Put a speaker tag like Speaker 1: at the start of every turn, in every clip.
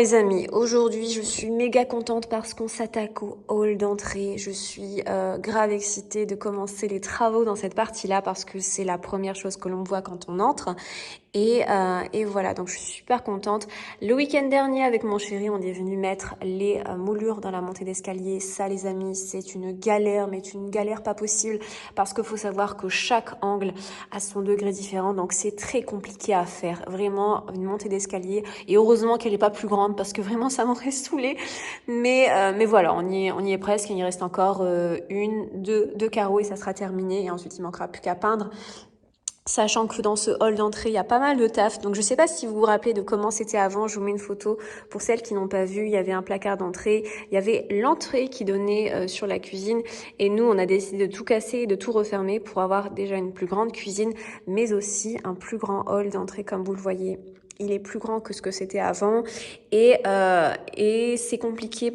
Speaker 1: Les amis, aujourd'hui je suis méga contente parce qu'on s'attaque au hall d'entrée. Je suis grave excitée de commencer les travaux dans cette partie-là parce que c'est la première chose que l'on voit quand on entre. Et voilà, donc je suis super contente. Le week-end dernier, avec mon chéri, on est venu mettre les moulures dans la montée d'escalier. Ça, les amis, c'est une galère, mais une galère pas possible parce qu'il faut savoir que chaque angle a son degré différent. Donc, c'est très compliqué à faire. Vraiment, une montée d'escalier. Et heureusement qu'elle est pas plus grande parce que vraiment, ça m'aurait saoulée. Mais voilà, on y est presque. Il reste encore deux carreaux et ça sera terminé. Et ensuite, il manquera plus qu'à peindre. Sachant que dans ce hall d'entrée, il y a pas mal de taf. Donc, je sais pas si vous vous rappelez de comment c'était avant. Je vous mets une photo pour celles qui n'ont pas vu. Il y avait un placard d'entrée. Il y avait l'entrée qui donnait sur la cuisine. Et nous, on a décidé de tout casser et de tout refermer pour avoir déjà une plus grande cuisine, mais aussi un plus grand hall d'entrée, comme vous le voyez. Il est plus grand que ce que c'était avant et c'est compliqué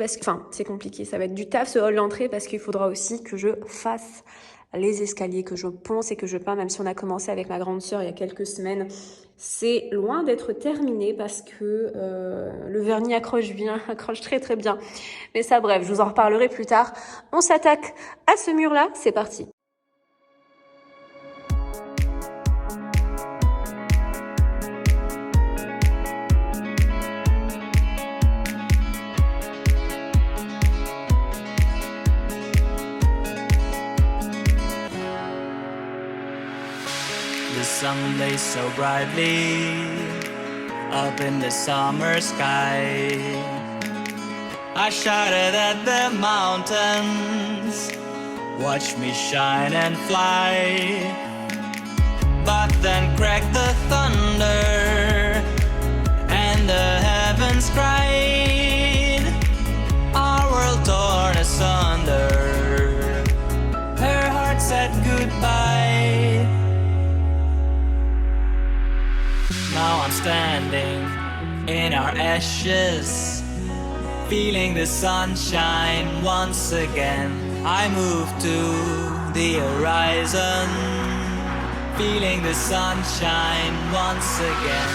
Speaker 1: c'est compliqué. Ça va être du taf ce hall d'entrée parce qu'il faudra aussi que je fasse les escaliers, que je ponce et que je peins, même si on a commencé avec ma grande sœur il y a quelques semaines. C'est loin d'être terminé parce que le vernis accroche très très bien. Mais ça, bref, je vous en reparlerai plus tard. On s'attaque à ce mur-là, c'est parti.
Speaker 2: The sun blazed so brightly up in the summer sky. I shouted at the mountains, watch me shine and fly. But then cracked the thunder and the heavens cried, our world torn asunder. Her heart said goodbye. Now I'm standing in our ashes, feeling the sunshine once again. I move to the horizon, feeling the sunshine once again.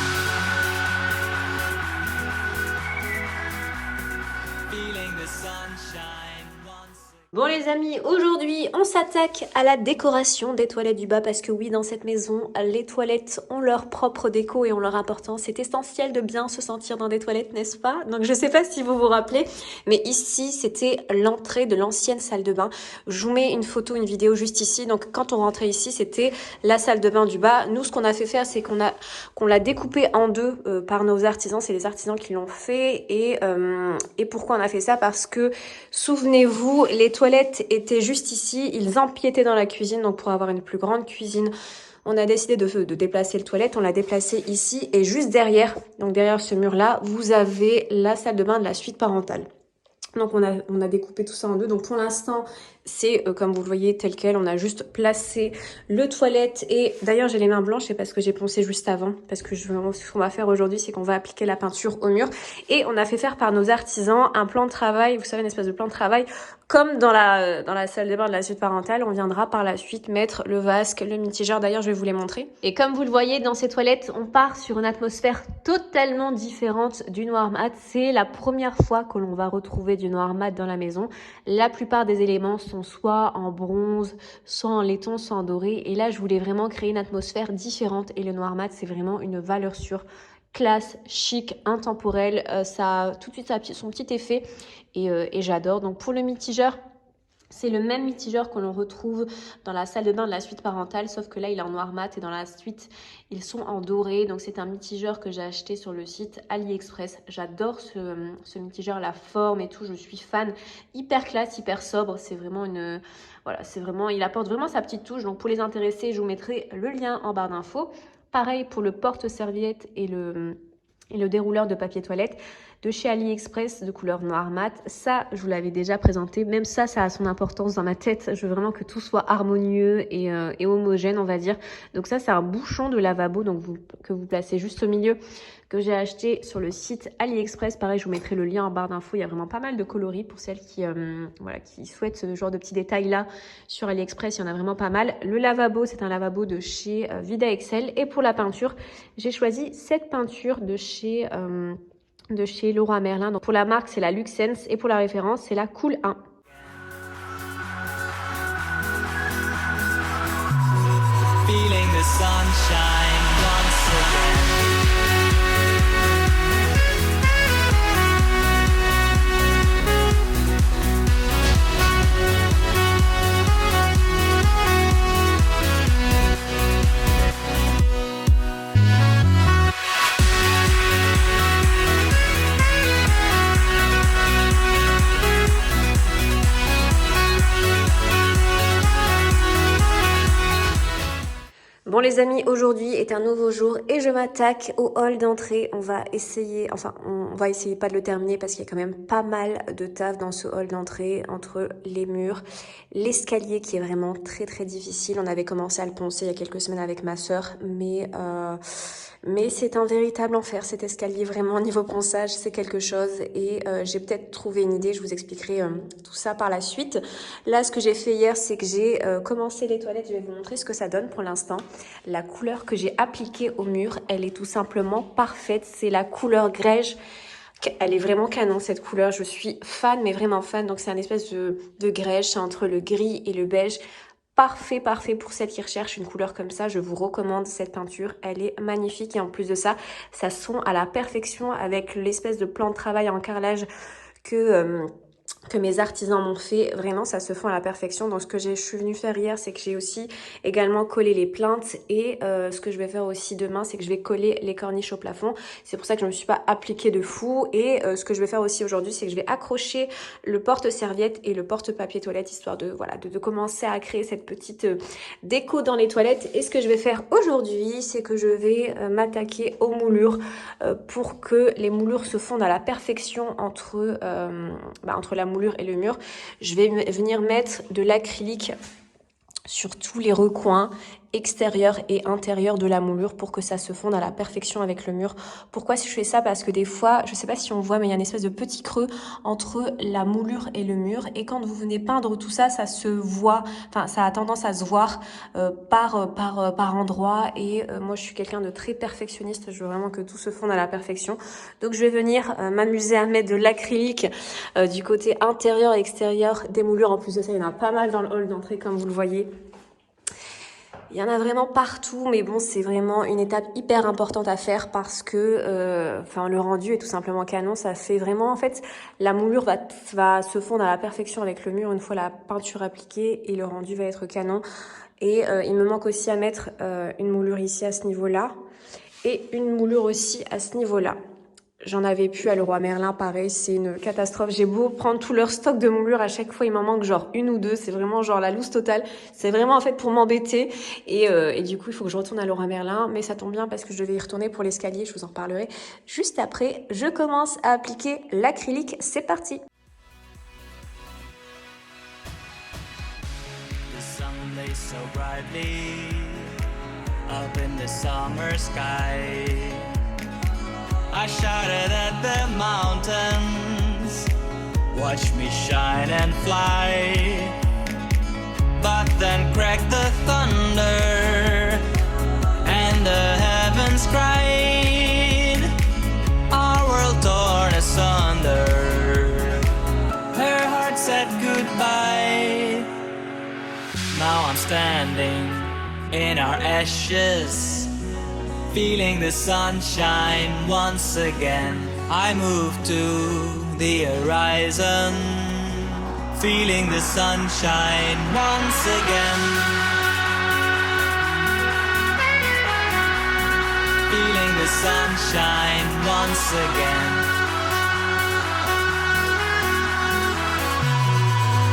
Speaker 2: Feeling the sunshine once again.
Speaker 1: Bon les amis, aujourd'hui on s'attaque à la décoration des toilettes du bas parce que oui, dans cette maison, les toilettes ont leur propre déco et ont leur importance. C'est essentiel de bien se sentir dans des toilettes, n'est-ce pas? Donc je sais pas si vous vous rappelez, mais ici c'était l'entrée de l'ancienne salle de bain. Je vous mets une photo, une vidéo juste ici. Donc quand on rentrait ici, c'était la salle de bain du bas. Nous, ce qu'on a fait faire, c'est qu'on l'a découpé en deux par nos artisans. C'est les artisans qui l'ont fait. Et pourquoi on a fait ça? Parce que, souvenez-vous, les toilettes étaient juste ici, ils empiétaient dans la cuisine, donc pour avoir une plus grande cuisine, on a décidé de déplacer le toilette, on l'a déplacé ici, et juste derrière, donc derrière ce mur-là, vous avez la salle de bain de la suite parentale. Donc on a découpé tout ça en deux, donc pour l'instant, c'est comme vous le voyez tel quel, on a juste placé le toilette et d'ailleurs j'ai les mains blanches, c'est parce que j'ai poncé juste avant, parce que ce qu'on va faire aujourd'hui c'est qu'on va appliquer la peinture au mur et on a fait faire par nos artisans un plan de travail, vous savez une espèce de plan de travail comme dans la salle de bain de la suite parentale. On viendra par la suite mettre le vasque, le mitigeur, d'ailleurs je vais vous les montrer. Et comme vous le voyez dans ces toilettes, on part sur une atmosphère totalement différente du noir mat. C'est la première fois que l'on va retrouver du noir mat dans la maison. La plupart des éléments sont soit en bronze, soit en laiton, soit en doré. Et là, je voulais vraiment créer une atmosphère différente. Et le noir mat, c'est vraiment une valeur sûre. Classe, chic, intemporel. Ça a tout de suite son petit effet. Et j'adore. Donc pour le mitigeur, c'est le même mitigeur que l'on retrouve dans la salle de bain de la suite parentale, sauf que là, il est en noir mat et dans la suite, ils sont en doré. Donc, c'est un mitigeur que j'ai acheté sur le site AliExpress. J'adore ce mitigeur, la forme et tout. Je suis fan. Hyper classe, hyper sobre. C'est vraiment voilà, il apporte vraiment sa petite touche. Donc, pour les intéressés, je vous mettrai le lien en barre d'infos. Pareil pour le porte-serviette et le dérouleur de papier toilette de chez AliExpress de couleur noir mat. Ça, je vous l'avais déjà présenté. Même ça a son importance dans ma tête. Je veux vraiment que tout soit harmonieux et homogène, on va dire. Donc ça, c'est un bouchon de lavabo que vous placez juste au milieu, que j'ai acheté sur le site AliExpress. Pareil, je vous mettrai le lien en barre d'infos. Il y a vraiment pas mal de coloris pour celles qui souhaitent ce genre de petits détails-là sur AliExpress. Il y en a vraiment pas mal. Le lavabo, c'est un lavabo de chez Vida Excel. Et pour la peinture, j'ai choisi cette peinture de chez de chez Leroy Merlin. Donc pour la marque, c'est la Luxense et pour la référence, c'est la Cool 1.
Speaker 2: Feeling the sunshine once again.
Speaker 1: Bon les amis, aujourd'hui est un nouveau jour et je m'attaque au hall d'entrée. On va essayer pas de le terminer parce qu'il y a quand même pas mal de taf dans ce hall d'entrée entre les murs, l'escalier qui est vraiment très très difficile. On avait commencé à le poncer il y a quelques semaines avec ma sœur, mais c'est un véritable enfer cet escalier, vraiment niveau ponçage c'est quelque chose et j'ai peut-être trouvé une idée, je vous expliquerai tout ça par la suite. Là ce que j'ai fait hier c'est que j'ai commencé les toilettes, je vais vous montrer ce que ça donne pour l'instant. La couleur que j'ai appliquée au mur, elle est tout simplement parfaite, c'est la couleur grège. Elle est vraiment canon cette couleur, je suis fan mais vraiment fan, donc c'est un espèce de grège, c'est entre le gris et le beige. Parfait pour celles qui recherchent une couleur comme ça, je vous recommande cette peinture, elle est magnifique et en plus de ça, ça fond à la perfection avec l'espèce de plan de travail en carrelage que mes artisans m'ont fait. Vraiment, ça se fond à la perfection. Donc, ce que je suis venue faire hier, c'est que j'ai aussi également collé les plinthes et ce que je vais faire aussi demain, c'est que je vais coller les corniches au plafond. C'est pour ça que je ne me suis pas appliquée de fou et ce que je vais faire aussi aujourd'hui, c'est que je vais accrocher le porte-serviette et le porte-papier toilette histoire de commencer à créer cette petite déco dans les toilettes. Et ce que je vais faire aujourd'hui, c'est que je vais m'attaquer aux moulures pour que les moulures se fondent à la perfection entre la moulure et le mur. Je vais venir mettre de l'acrylique sur tous les recoins extérieur et intérieur de la moulure pour que ça se fonde à la perfection avec le mur. Pourquoi je fais ça? Parce que des fois, je sais pas si on voit, mais il y a une espèce de petit creux entre la moulure et le mur. Et quand vous venez peindre tout ça, ça se voit, enfin, ça a tendance à se voir par endroits. Et moi, je suis quelqu'un de très perfectionniste. Je veux vraiment que tout se fonde à la perfection. Donc, je vais venir m'amuser à mettre de l'acrylique du côté intérieur et extérieur des moulures. En plus de ça, il y en a pas mal dans le hall d'entrée, comme vous le voyez. Il y en a vraiment partout, mais bon, c'est vraiment une étape hyper importante à faire parce que le rendu est tout simplement canon. Ça fait vraiment, en fait, la moulure va se fondre à la perfection avec le mur une fois la peinture appliquée et le rendu va être canon. Et il me manque aussi à mettre une moulure ici à ce niveau-là et une moulure aussi à ce niveau-là. J'en avais plus à Leroy Merlin, pareil, c'est une catastrophe. J'ai beau prendre tout leur stock de moulures, à chaque fois il m'en manque genre une ou deux, c'est vraiment genre la loose totale. C'est vraiment en fait pour m'embêter et du coup il faut que je retourne à Leroy Merlin, mais ça tombe bien parce que je devais y retourner pour l'escalier, je vous en reparlerai juste après. Je commence à appliquer l'acrylique, c'est parti.
Speaker 2: The sun lays so brightly up in the summer sky. I shouted at the mountains, watch me shine and fly. But then cracked the thunder, and the heavens cried, our world torn asunder. Her heart said goodbye. Now I'm standing in our ashes, feeling the sunshine once again. I move to the horizon, feeling the sunshine once again. Feeling the sunshine once again.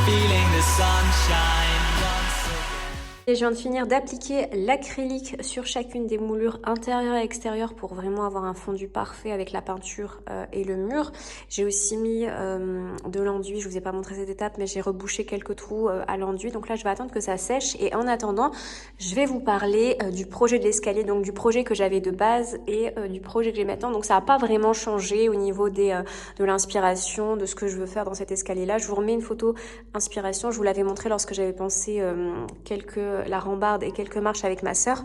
Speaker 2: Feeling the sunshine once again.
Speaker 1: Et je viens de finir d'appliquer l'acrylique sur chacune des moulures intérieures et extérieures pour vraiment avoir un fondu parfait avec la peinture et le mur. J'ai aussi mis de l'enduit, je vous ai pas montré cette étape, mais j'ai rebouché quelques trous à l'enduit. Donc là, je vais attendre que ça sèche. Et en attendant, je vais vous parler du projet de l'escalier, donc du projet que j'avais de base et du projet que j'ai maintenant. Donc ça n'a pas vraiment changé au niveau de l'inspiration, de ce que je veux faire dans cet escalier-là. Je vous remets une photo inspiration. Je vous l'avais montré lorsque j'avais pensé la rambarde et quelques marches avec ma sœur.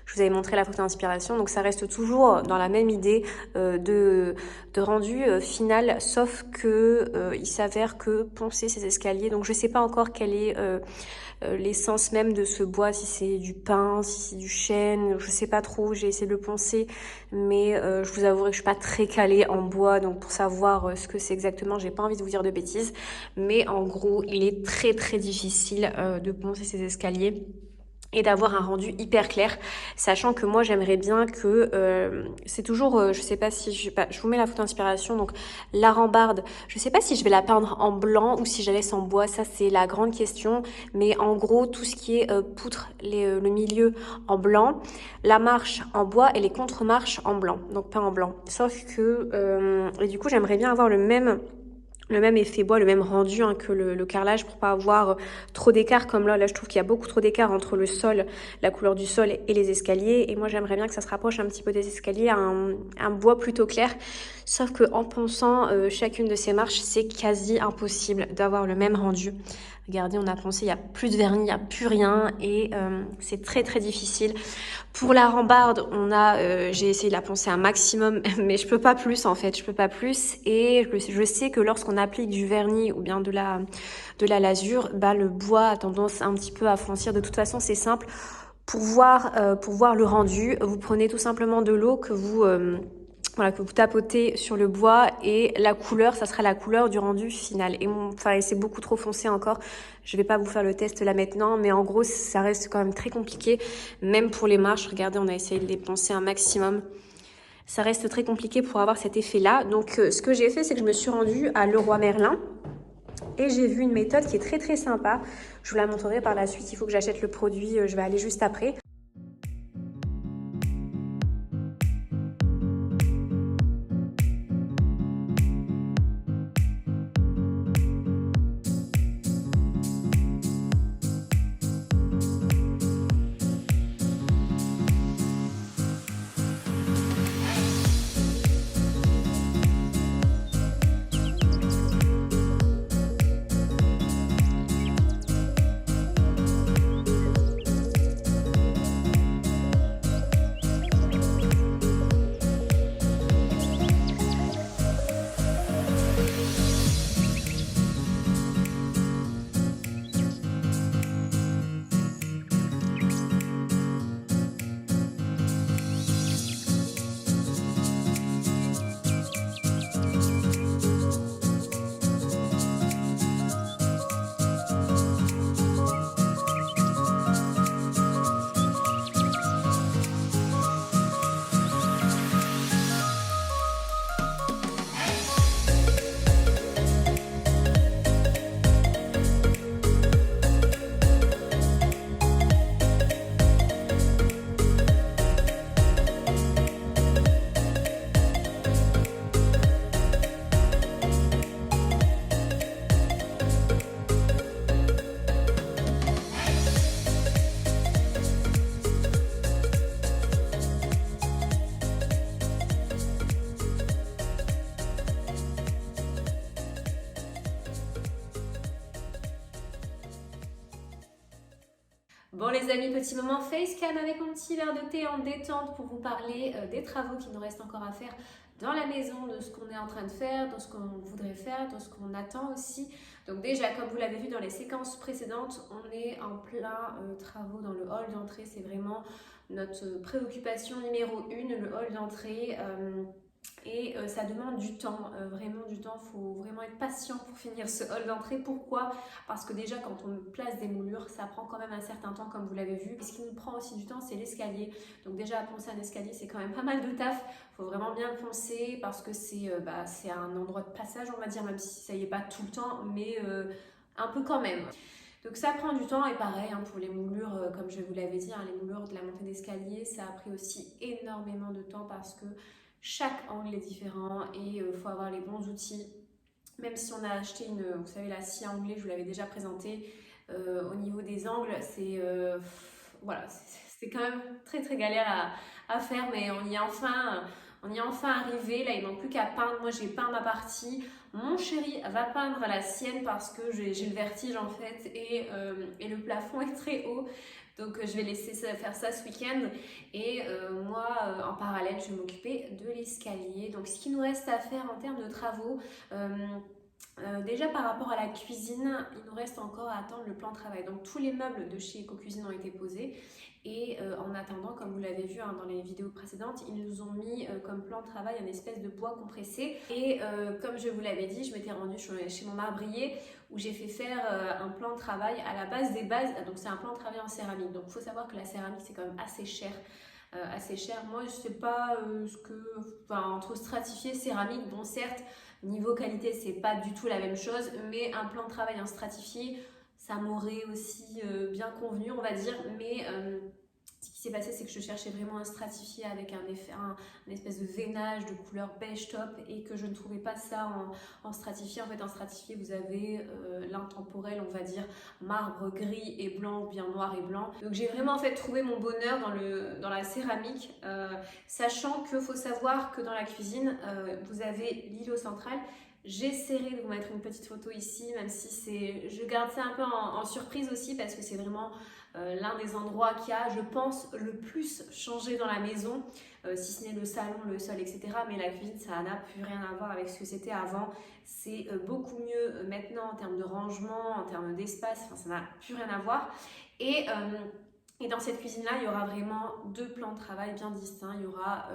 Speaker 1: Je vous avais montré la photo d'inspiration, donc ça reste toujours dans la même idée de rendu final, sauf que il s'avère que poncer ces escaliers, donc je sais pas encore quelle est l'essence même de ce bois, si c'est du pin, si c'est du chêne, je sais pas trop, j'ai essayé de le poncer, mais je vous avouerai que je suis pas très calée en bois, donc pour savoir ce que c'est exactement, j'ai pas envie de vous dire de bêtises, mais en gros, il est très très difficile de poncer ces escaliers et d'avoir un rendu hyper clair, sachant que moi j'aimerais bien que c'est toujours, je sais pas si je vous mets la photo d'inspiration, donc la rambarde, je sais pas si je vais la peindre en blanc ou si je la laisse en bois, ça c'est la grande question, mais en gros tout ce qui est poutre, le milieu en blanc, la marche en bois et les contre-marches en blanc, donc pas en blanc, sauf que et du coup j'aimerais bien avoir le même effet bois, le même rendu que le carrelage pour pas avoir trop d'écart comme là je trouve qu'il y a beaucoup trop d'écart entre le sol, la couleur du sol et les escaliers et moi j'aimerais bien que ça se rapproche un petit peu des escaliers à un bois plutôt clair, sauf que en ponçant chacune de ces marches c'est quasi impossible d'avoir le même rendu. Regardez, on a poncé, il n'y a plus de vernis, il n'y a plus rien et c'est très très difficile. Pour la rambarde, j'ai essayé de la poncer un maximum, mais je peux pas plus en fait, je peux pas plus. Et je sais que lorsqu'on applique du vernis ou bien de la lasure, le bois a tendance un petit peu à foncir. De toute façon, c'est simple. Pour voir le rendu, vous prenez tout simplement de l'eau que vous tapotez sur le bois et la couleur, ça sera la couleur du rendu final. Et c'est beaucoup trop foncé encore. Je vais pas vous faire le test là maintenant, mais en gros, ça reste quand même très compliqué. Même pour les marches, regardez, on a essayé de les poncer un maximum. Ça reste très compliqué pour avoir cet effet-là. Donc, ce que j'ai fait, c'est que je me suis rendue à Leroy Merlin et j'ai vu une méthode qui est très très sympa. Je vous la montrerai par la suite. Il faut que j'achète le produit. Je vais aller juste après. Bon les amis, petit moment facecam avec mon petit verre de thé en détente pour vous parler des travaux qui nous restent encore à faire dans la maison, de ce qu'on est en train de faire, de ce qu'on voudrait faire, de ce qu'on attend aussi. Donc déjà, comme vous l'avez vu dans les séquences précédentes, on est en plein travaux dans le hall d'entrée. C'est vraiment notre préoccupation numéro 1, le hall d'entrée. Et ça demande du temps, vraiment du temps. Il faut vraiment être patient pour finir ce hall d'entrée. Pourquoi? Parce que déjà quand on place des moulures, ça prend quand même un certain temps comme vous l'avez vu. Et ce qui nous prend aussi du temps, c'est l'escalier. Donc déjà à poncer un escalier, c'est quand même pas mal de taf. Il faut vraiment bien le poncer parce que c'est un endroit de passage, on va dire, même si ça y est pas tout le temps, mais un peu quand même. Donc ça prend du temps et pareil pour les moulures, comme je vous l'avais dit, les moulures de la montée d'escalier, ça a pris aussi énormément de temps parce que chaque angle est différent et il faut avoir les bons outils. Même si on a acheté vous savez, la scie anglais, je vous l'avais déjà présenté, au niveau des angles, c'est quand même très très galère à faire, mais on y est enfin arrivé. Là, il ne manque plus qu'à peindre. Moi, j'ai peint ma partie. Mon chéri va peindre la sienne parce que j'ai le vertige en fait et le plafond est très haut. Donc je vais laisser faire ça ce week-end et moi en parallèle je vais m'occuper de l'escalier. Donc ce qu'il nous reste à faire en termes de travaux, déjà par rapport à la cuisine, il nous reste encore à attendre le plan de travail. Donc tous les meubles de chez EcoCuisine ont été posés et en attendant, comme vous l'avez vu hein, dans les vidéos précédentes, ils nous ont mis comme plan de travail un espèce de bois compressé. Et comme je vous l'avais dit, je m'étais rendue chez mon marbrier où j'ai fait faire un plan de travail à la base des bases. Donc c'est un plan de travail en céramique. Donc il faut savoir que la céramique c'est quand même assez cher. Moi je sais pas entre stratifié, céramique, bon certes niveau qualité c'est pas du tout la même chose, mais un plan de travail en stratifié ça m'aurait aussi bien convenu on va dire, mais ce qui s'est passé c'est que je cherchais vraiment un stratifié avec un espèce de veinage de couleur beige top et que je ne trouvais pas ça en stratifié. En fait en stratifié vous avez l'intemporel on va dire marbre gris et blanc ou bien noir et blanc. Donc j'ai vraiment en fait trouvé mon bonheur dans la céramique, sachant que faut savoir que dans la cuisine vous avez l'îlot central. J'essaierai de vous mettre une petite photo ici, même si je garde ça un peu en surprise aussi parce que c'est vraiment l'un des endroits qui a, je pense, le plus changé dans la maison, si ce n'est le salon, le sol, etc. Mais la cuisine, ça n'a plus rien à voir avec ce que c'était avant. C'est beaucoup mieux maintenant en termes de rangement, en termes d'espace, enfin, ça n'a plus rien à voir. Et dans cette cuisine-là, il y aura vraiment deux plans de travail bien distincts. Il y aura,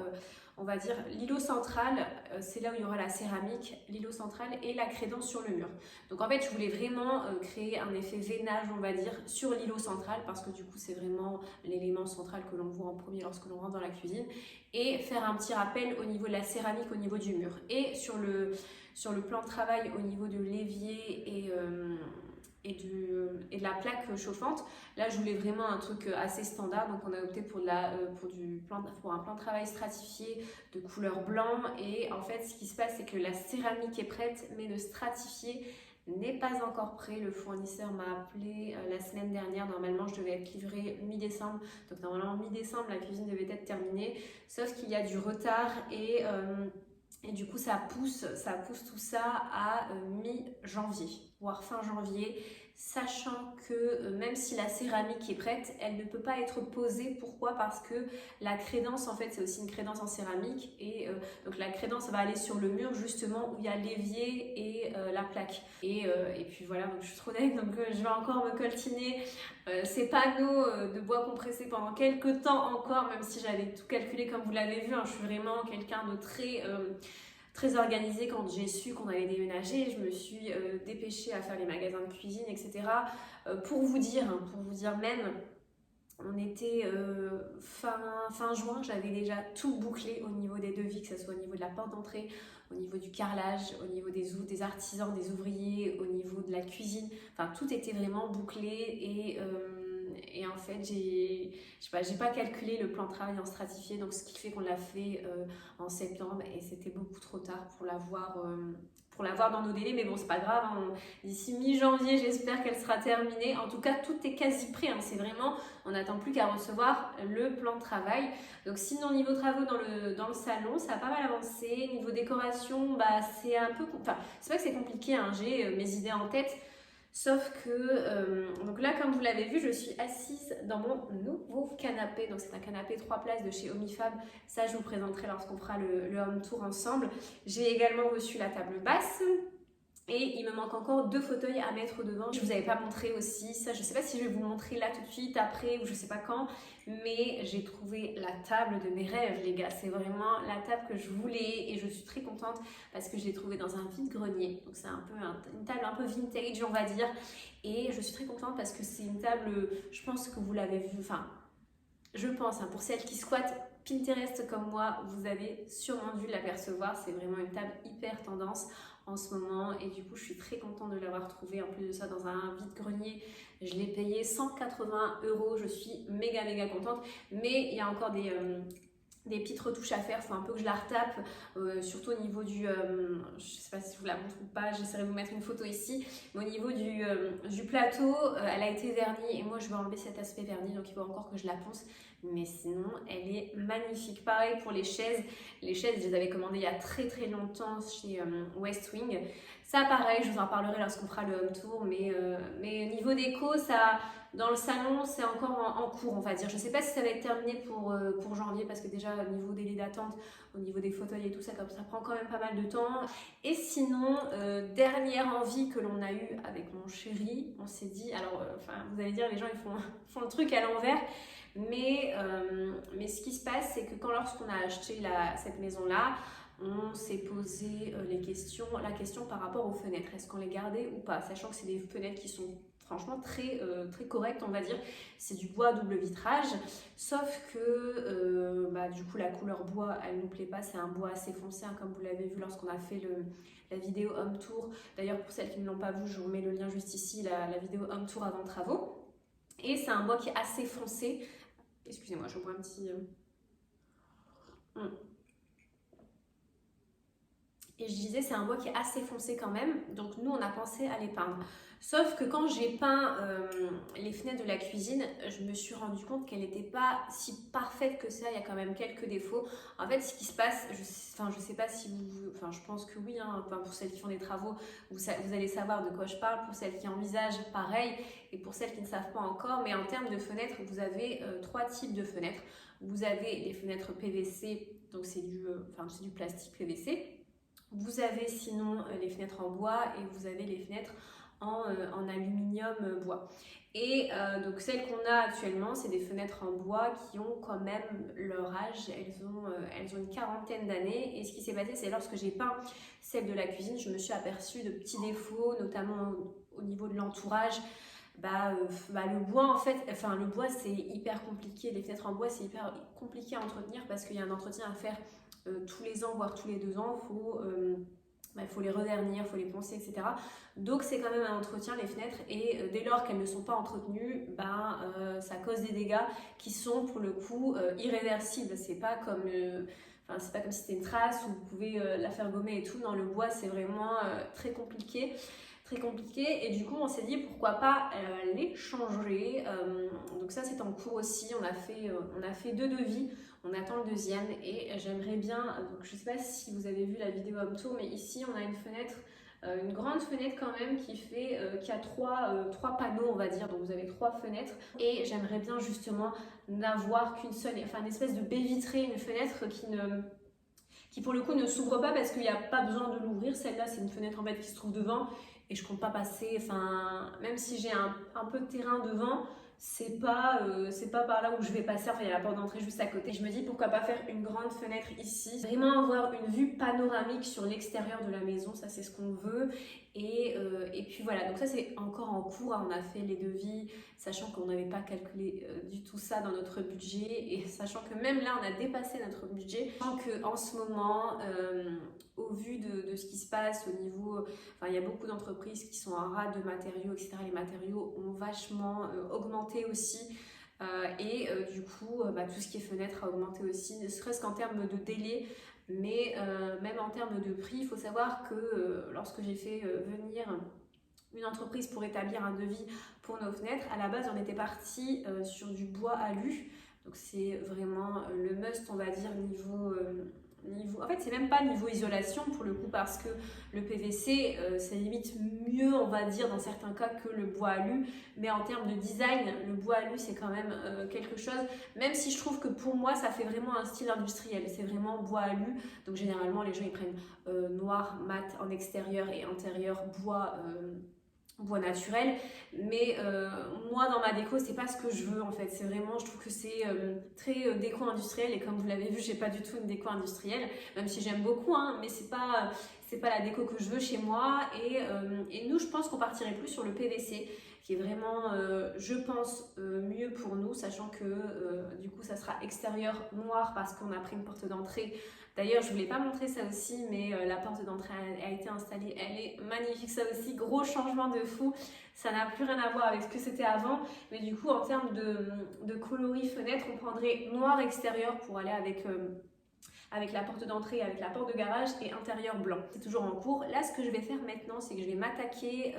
Speaker 1: on va dire, l'îlot central, c'est là où il y aura la céramique, l'îlot central et la crédence sur le mur. Donc en fait, je voulais vraiment créer un effet veinage, on va dire, sur l'îlot central parce que du coup, c'est vraiment l'élément central que l'on voit en premier lorsque l'on rentre dans la cuisine et faire un petit rappel au niveau de la céramique, au niveau du mur. Et sur le plan de travail, au niveau de l'évier et de la plaque chauffante. Là, je voulais vraiment un truc assez standard, donc on a opté pour un plan de travail stratifié de couleur blanc. Et en fait, ce qui se passe, c'est que la céramique est prête, mais le stratifié n'est pas encore prêt. Le fournisseur m'a appelé la semaine dernière. Normalement, je devais être livrée mi-décembre. Donc normalement, mi-décembre, la cuisine devait être terminée. Sauf qu'il y a du retard et du coup, ça pousse tout ça à mi-janvier, voire fin janvier, sachant que même si la céramique est prête, elle ne peut pas être posée. Pourquoi? Parce que la crédence, en fait, c'est aussi une crédence en céramique. Et donc la crédence va aller sur le mur, justement, où il y a l'évier et la plaque. Et puis voilà, donc je suis trop dingue, donc je vais encore me coltiner ces panneaux de bois compressé pendant quelques temps encore, même si j'avais tout calculé comme vous l'avez vu, hein, je suis vraiment quelqu'un de très organisé. Quand j'ai su qu'on allait déménager, je me suis dépêchée à faire les magasins de cuisine, etc. Pour vous dire même, on était fin juin, j'avais déjà tout bouclé au niveau des devis, que ce soit au niveau de la porte d'entrée, au niveau du carrelage, au niveau des artisans, des ouvriers, au niveau de la cuisine. Enfin, tout était vraiment bouclé et en fait, j'ai pas calculé le plan de travail en stratifié, donc ce qui fait qu'on l'a fait en septembre et c'était beaucoup trop tard pour l'avoir dans nos délais, mais bon, c'est pas grave, hein. D'ici mi-janvier, j'espère qu'elle sera terminée. En tout cas, tout est quasi prêt, hein. C'est vraiment, on n'attend plus qu'à recevoir le plan de travail. Donc sinon, niveau travaux dans le salon, ça a pas mal avancé. Niveau décoration, c'est un peu, enfin, c'est pas que c'est compliqué, hein. J'ai mes idées en tête. Sauf que, donc là, comme vous l'avez vu, je suis assise dans mon nouveau canapé. Donc c'est un canapé 3 places de chez Omifab. Ça, je vous présenterai lorsqu'on fera le home tour ensemble. J'ai également reçu la table basse. Et il me manque encore 2 fauteuils à mettre devant. Je vous avais pas montré aussi ça. Je sais pas si je vais vous montrer là tout de suite, après ou je sais pas quand. Mais j'ai trouvé la table de mes rêves, les gars. C'est vraiment la table que je voulais et je suis très contente parce que je l'ai trouvée dans un vide-grenier. Donc c'est un peu une table un peu vintage, on va dire. Et je suis très contente parce que c'est une table, je pense que vous l'avez vue, enfin, je pense, hein, pour celles qui squattent Pinterest comme moi, vous avez sûrement dû l'apercevoir. C'est vraiment une table hyper tendance en ce moment et du coup je suis très contente de l'avoir trouvée. En plus de ça, dans un vide-grenier, je l'ai payé 180 €. Je suis méga contente, mais il y a encore des petites retouches à faire. Il faut un peu que je la retape, surtout au niveau du je sais pas si je vous la montre ou pas, j'essaierai de vous mettre une photo ici, mais au niveau du plateau, elle a été vernie et moi je veux enlever cet aspect verni, donc il faut encore que je la ponce, mais sinon elle est magnifique. Pareil pour les chaises, je les avais commandées il y a très très longtemps chez West Wing. Ça pareil, je vous en parlerai lorsqu'on fera le home tour, mais niveau déco, ça, dans le salon, c'est encore en cours, on va dire. Je ne sais pas si ça va être terminé pour janvier, parce que déjà au niveau délai d'attente, au niveau des fauteuils et tout ça, comme ça prend quand même pas mal de temps. Et sinon, dernière envie que l'on a eue avec mon chéri, on s'est dit, alors vous allez dire les gens ils font le truc à l'envers, mais ce qui se passe, c'est que lorsqu'on a acheté cette maison-là, on s'est posé la question par rapport aux fenêtres. Est-ce qu'on les gardait ou pas? Sachant que c'est des fenêtres qui sont franchement très correctes, on va dire. C'est du bois double vitrage, sauf que du coup la couleur bois, elle nous plaît pas. C'est un bois assez foncé, hein, comme vous l'avez vu lorsqu'on a fait la vidéo home tour. D'ailleurs, pour celles qui ne l'ont pas vu, je vous mets le lien juste ici, la vidéo home tour avant travaux. Et c'est un bois qui est assez foncé. Excusez-moi, je bois un petit... Et je disais, c'est un bois qui est assez foncé quand même, donc nous on a pensé à les peindre. Sauf que quand j'ai peint les fenêtres de la cuisine, je me suis rendu compte qu'elle n'était pas si parfaite que ça, il y a quand même quelques défauts. En fait, ce qui se passe, je sais pas si je pense que oui, hein, pour celles qui font des travaux, vous allez savoir de quoi je parle, pour celles qui envisagent, pareil, et pour celles qui ne savent pas encore, mais en termes de fenêtres, vous avez trois types de fenêtres. Vous avez les fenêtres PVC, donc c'est du plastique PVC. Vous avez sinon les fenêtres en bois et vous avez les fenêtres en aluminium bois. Et donc celles qu'on a actuellement, c'est des fenêtres en bois qui ont quand même leur âge, elles ont une quarantaine d'années. Et ce qui s'est passé, c'est lorsque j'ai peint celle de la cuisine, je me suis aperçue de petits défauts, notamment au niveau de l'entourage. Le bois en fait, le bois c'est hyper compliqué, les fenêtres en bois c'est hyper compliqué à entretenir parce qu'il y a un entretien à faire tous les ans, voire tous les 2 ans, il faut les revernir, il faut les poncer, etc. Donc c'est quand même un entretien les fenêtres et dès lors qu'elles ne sont pas entretenues, ça cause des dégâts qui sont pour le coup irréversibles. C'est pas comme si c'était une trace où vous pouvez la faire gommer et tout. Non, le bois c'est vraiment très compliqué. Et du coup on s'est dit pourquoi pas les changer. Donc ça c'est en cours aussi, on a fait 2 devis, on attend le deuxième et j'aimerais bien, donc je sais pas si vous avez vu la vidéo home tour, mais ici on a une fenêtre, une grande fenêtre quand même qui a trois panneaux on va dire, donc vous avez 3 fenêtres et j'aimerais bien justement n'avoir qu'une seule, une espèce de baie vitrée, une fenêtre qui pour le coup ne s'ouvre pas parce qu'il n'y a pas besoin de l'ouvrir. Celle-là c'est une fenêtre en fait qui se trouve devant et je compte pas passer, même si j'ai un peu de terrain devant, c'est pas par là où je vais passer, il y a la porte d'entrée juste à côté. Je me dis pourquoi pas faire une grande fenêtre ici, vraiment avoir une vue panoramique sur l'extérieur de la maison, ça c'est ce qu'on veut. Et puis voilà, donc ça c'est encore en cours, hein. On a fait les devis, sachant qu'on n'avait pas calculé du tout ça dans notre budget et sachant que même là on a dépassé notre budget. Donc en ce moment, au vu de ce qui se passe au niveau, il y a beaucoup d'entreprises qui sont en rate de matériaux, etc. Les matériaux ont vachement augmenté aussi. Du coup, tout ce qui est fenêtre a augmenté aussi, ne serait-ce qu'en termes de délai, mais même en termes de prix. Il faut savoir que lorsque j'ai fait venir une entreprise pour établir un devis pour nos fenêtres, à la base on était parti sur du bois alu, donc c'est vraiment le must on va dire niveau en fait c'est même pas niveau isolation pour le coup parce que le PVC ça limite mieux on va dire dans certains cas que le bois alu, mais en termes de design le bois alu c'est quand même quelque chose, même si je trouve que pour moi ça fait vraiment un style industriel, c'est vraiment bois alu, donc généralement les gens ils prennent noir mat en extérieur et intérieur bois naturel, mais moi dans ma déco c'est pas ce que je veux en fait, c'est vraiment, je trouve que c'est très déco industriel et comme vous l'avez vu j'ai pas du tout une déco industrielle, même si j'aime beaucoup hein, mais c'est pas la déco que je veux chez moi et nous je pense qu'on partirait plus sur le PVC qui est vraiment je pense mieux pour nous, sachant que du coup ça sera extérieur noir parce qu'on a pris une porte d'entrée. D'ailleurs, je voulais pas montrer ça aussi, mais la porte d'entrée a été installée. Elle est magnifique, ça aussi, gros changement de fou. Ça n'a plus rien à voir avec ce que c'était avant. Mais du coup, en termes de coloris fenêtre, on prendrait noir extérieur pour aller avec avec la porte d'entrée, avec la porte de garage et intérieur blanc. C'est toujours en cours. Là, ce que je vais faire maintenant, c'est que je vais m'attaquer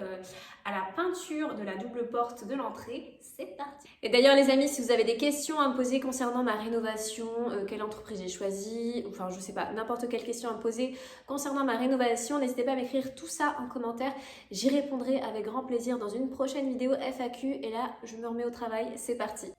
Speaker 1: à la peinture de la double porte de l'entrée. C'est parti! Et d'ailleurs les amis, si vous avez des questions à me poser concernant ma rénovation, quelle entreprise j'ai choisi, enfin je sais pas, n'importe quelle question à me poser concernant ma rénovation, n'hésitez pas à m'écrire tout ça en commentaire. J'y répondrai avec grand plaisir dans une prochaine vidéo FAQ. Et là, je me remets au travail, c'est parti!